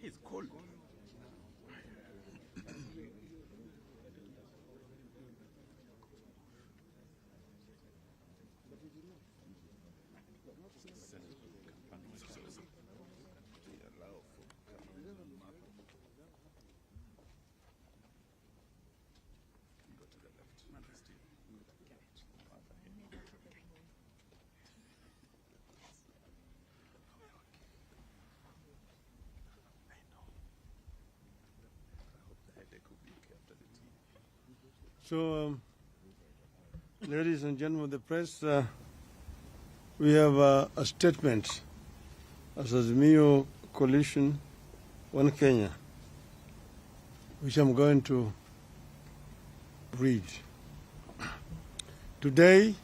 He's cold. So, ladies and gentlemen of the press, we have a statement as Azimio Coalition, One Kenya, which I'm going to read. Today,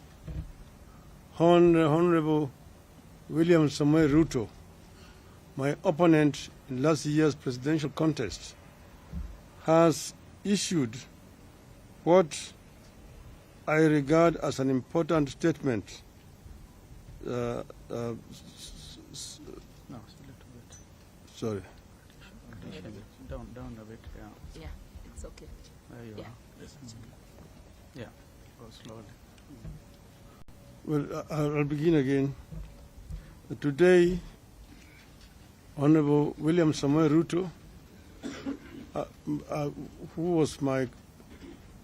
Honorable William Samoei Ruto, my opponent in last year's presidential contest, has issued what I regard as an important statement. No, it's a little bit. Sorry. Down a bit, yeah. Yeah, it's okay. There you Yeah. are. Yeah, go slowly. Well, I'll begin again. Today, Honorable William Samoei Ruto, who was my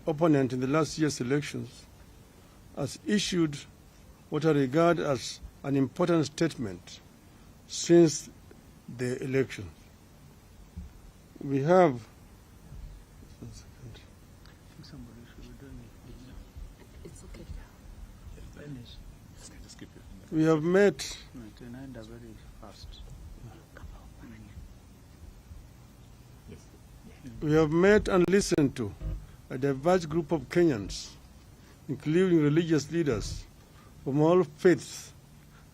opponent in the last year's elections, has issued what I regard as an important statement since the election. We have I think somebody should be doing it. It's okay. Finish. Just keep it. we have met 99 are very fast. We have met and listened to a diverse group of Kenyans, including religious leaders from all faiths,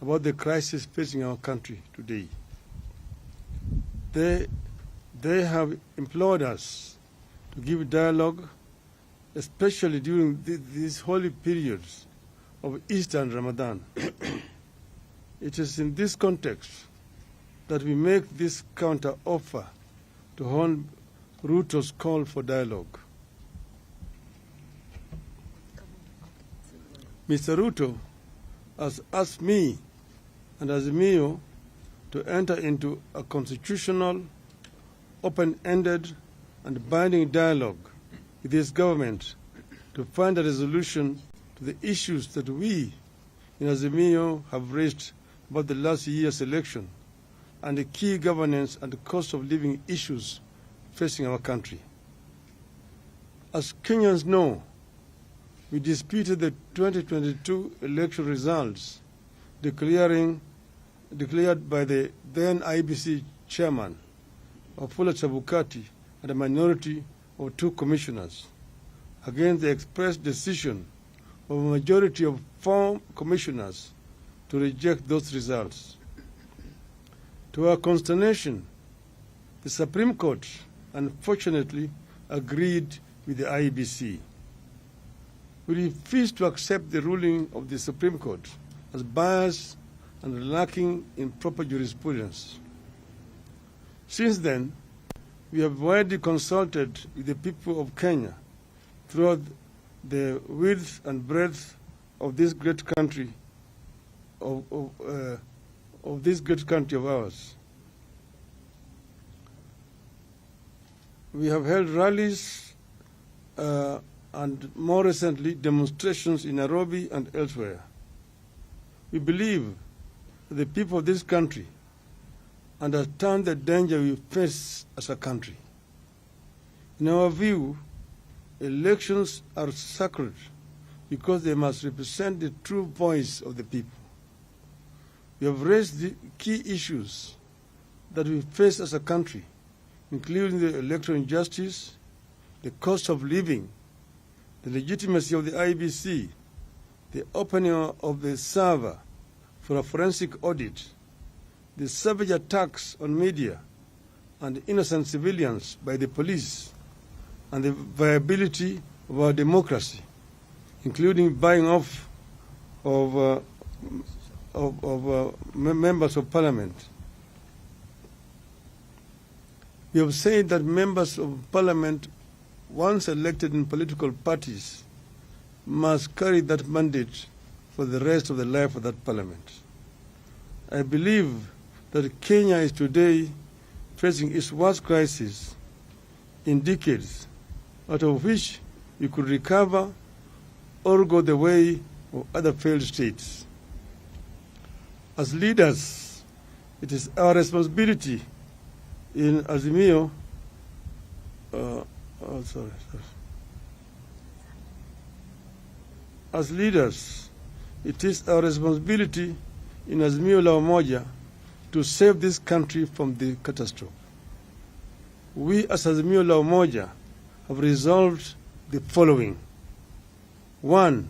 about the crisis facing our country today. They have implored us to give dialogue, especially during these holy periods of Easter and Ramadan. It is in this context that we make this counter-offer to Hon. Ruto's call for dialogue. Mr. Ruto has asked me and Azimio to enter into a constitutional, open-ended and binding dialogue with this government to find a resolution to the issues that we in Azimio have raised about the last year's election and the key governance and the cost of living issues facing our country. As Kenyans know, we disputed the 2022 election results declared by the then IBC chairman, Wafula Chebukati, and a minority of 2 commissioners, against the express decision of a majority of 4 commissioners to reject those results. To our consternation, the Supreme Court unfortunately agreed with the IBC. We refuse to accept the ruling of the Supreme Court as biased and lacking in proper jurisprudence. Since then, we have widely consulted with the people of Kenya throughout the width and breadth of this great country, of this great country of ours. We have held rallies and more recently demonstrations in Nairobi and elsewhere. We believe that the people of this country understand the danger we face as a country. In our view, elections are sacred because they must represent the true voice of the people. We have raised the key issues that we face as a country, including the electoral injustice, the cost of living, the legitimacy of the IBC, the opening of the server for a forensic audit, the savage attacks on media and innocent civilians by the police, and the viability of our democracy, including buying off of members of parliament. We have said that members of parliament, once elected in political parties, must carry that mandate for the rest of the life of that parliament. I believe that Kenya is today facing its worst crisis in decades, out of which we could recover or go the way of other failed states. As leaders, it is our responsibility in Azimio, As leaders, it is our responsibility in Azimio la Umoja to save this country from the catastrophe. We as Azimio la Umoja have resolved the following. 1.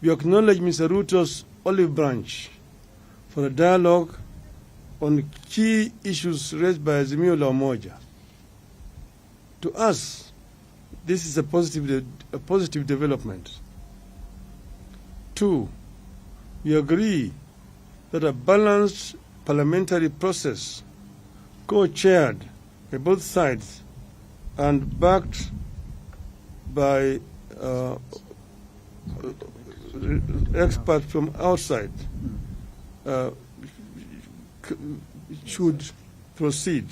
We acknowledge Mr. Ruto's olive branch for a dialogue on key issues raised by Azimio la Umoja. To us, this is a positive development. 2. We agree that a balanced parliamentary process, co-chaired by both sides and backed by experts from outside, should proceed.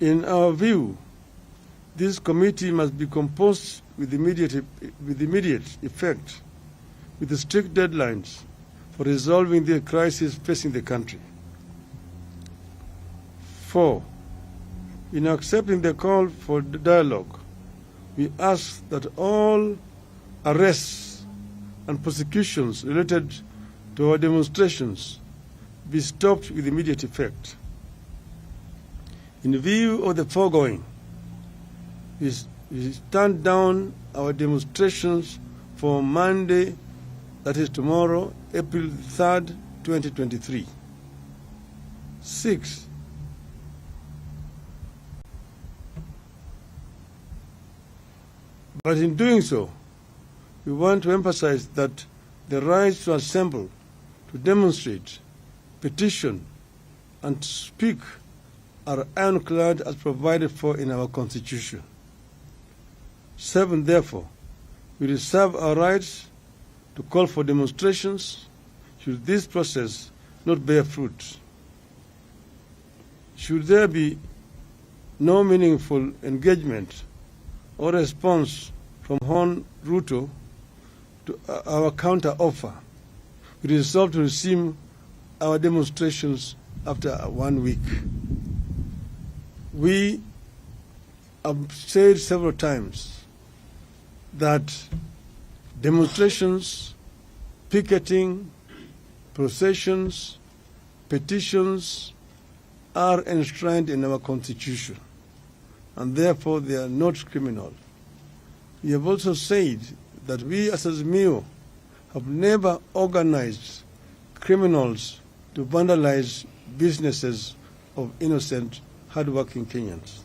In our view, this committee must be composed with immediate effect, with strict deadlines for resolving the crisis facing the country. 4. In accepting the call for dialogue, we ask that all arrests and prosecutions related to our demonstrations be stopped with immediate effect. In view of the foregoing, we stand down our demonstrations for Monday, that is tomorrow, April 3rd, 2023. 6. But in doing so, we want to emphasize that the right to assemble, to demonstrate, petition, and to speak are ironclad as provided for in our Constitution. 7. Therefore, we reserve our rights to call for demonstrations should this process not bear fruit. Should there be no meaningful engagement or response from Hon Ruto to our counter-offer, we resolve to resume our demonstrations after 1 week. We have said several times that demonstrations, picketing, processions, petitions are enshrined in our Constitution, and therefore they are not criminal. We have also said that we as Azimio have never organized criminals to vandalize businesses of innocent, hardworking Kenyans.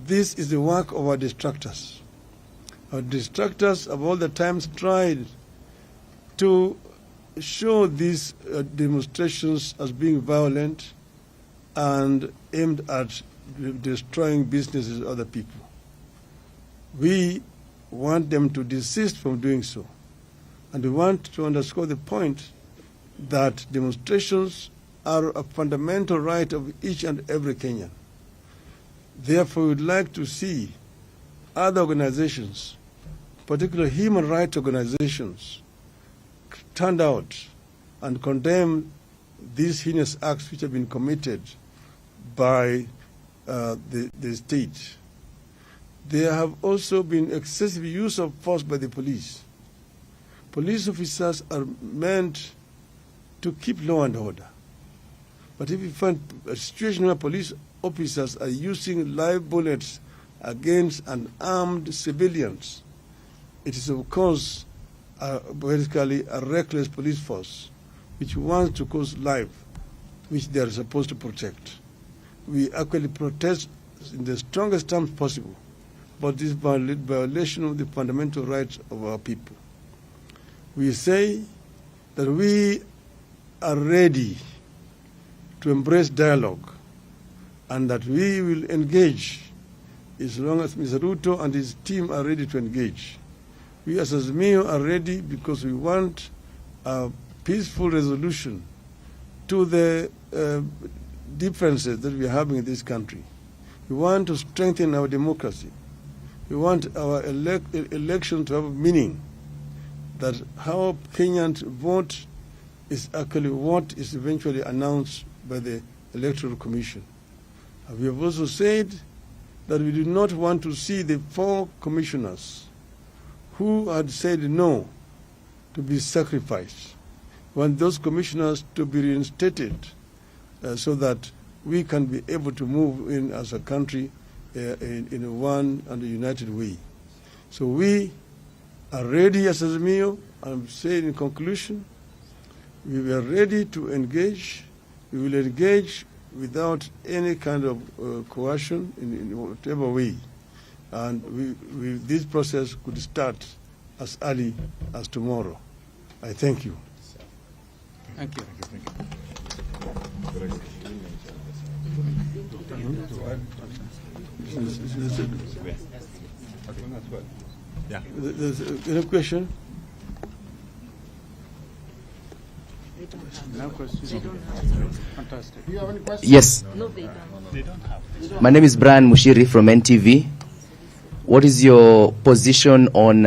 This is the work of our distractors. Our distractors have all the times tried to show these demonstrations as being violent and aimed at destroying businesses of other people. We want them to desist from doing so. And we want to underscore the point that demonstrations are a fundamental right of each and every Kenyan. Therefore, we would like to see other organizations, particularly human rights organizations, stand out and condemn these heinous acts which have been committed by the state. There have also been excessive use of force by the police. Police officers are meant to keep law and order. But if you find a situation where police officers are using live bullets against unarmed civilians, it is of course basically a reckless police force which wants to cause life which they are supposed to protect. We actually protest in the strongest terms possible about this violation of the fundamental rights of our people. We say that we are ready to embrace dialogue and that we will engage as long as Mr. Ruto and his team are ready to engage. We as Azimio are ready because we want a peaceful resolution to the differences that we are having in this country. We want to strengthen our democracy. We want our election to have meaning, that how Kenyans vote is actually what is eventually announced by the Electoral Commission. We have also said that we do not want to see the 4 commissioners who had said no to be sacrificed. We want those commissioners to be reinstated so that we can be able to move in as a country in a one and a united way. So we are ready as Azimio. I'm saying in conclusion, we are ready to engage. We will engage without any kind of coercion in whatever way. And this process could start as early as tomorrow. I thank you. Thank you. Yeah. There's any question? No question. Fantastic. Do you have any questions? Yes. No, they don't. They don't have. My name is Brian Mushiri from NTV. What is your position on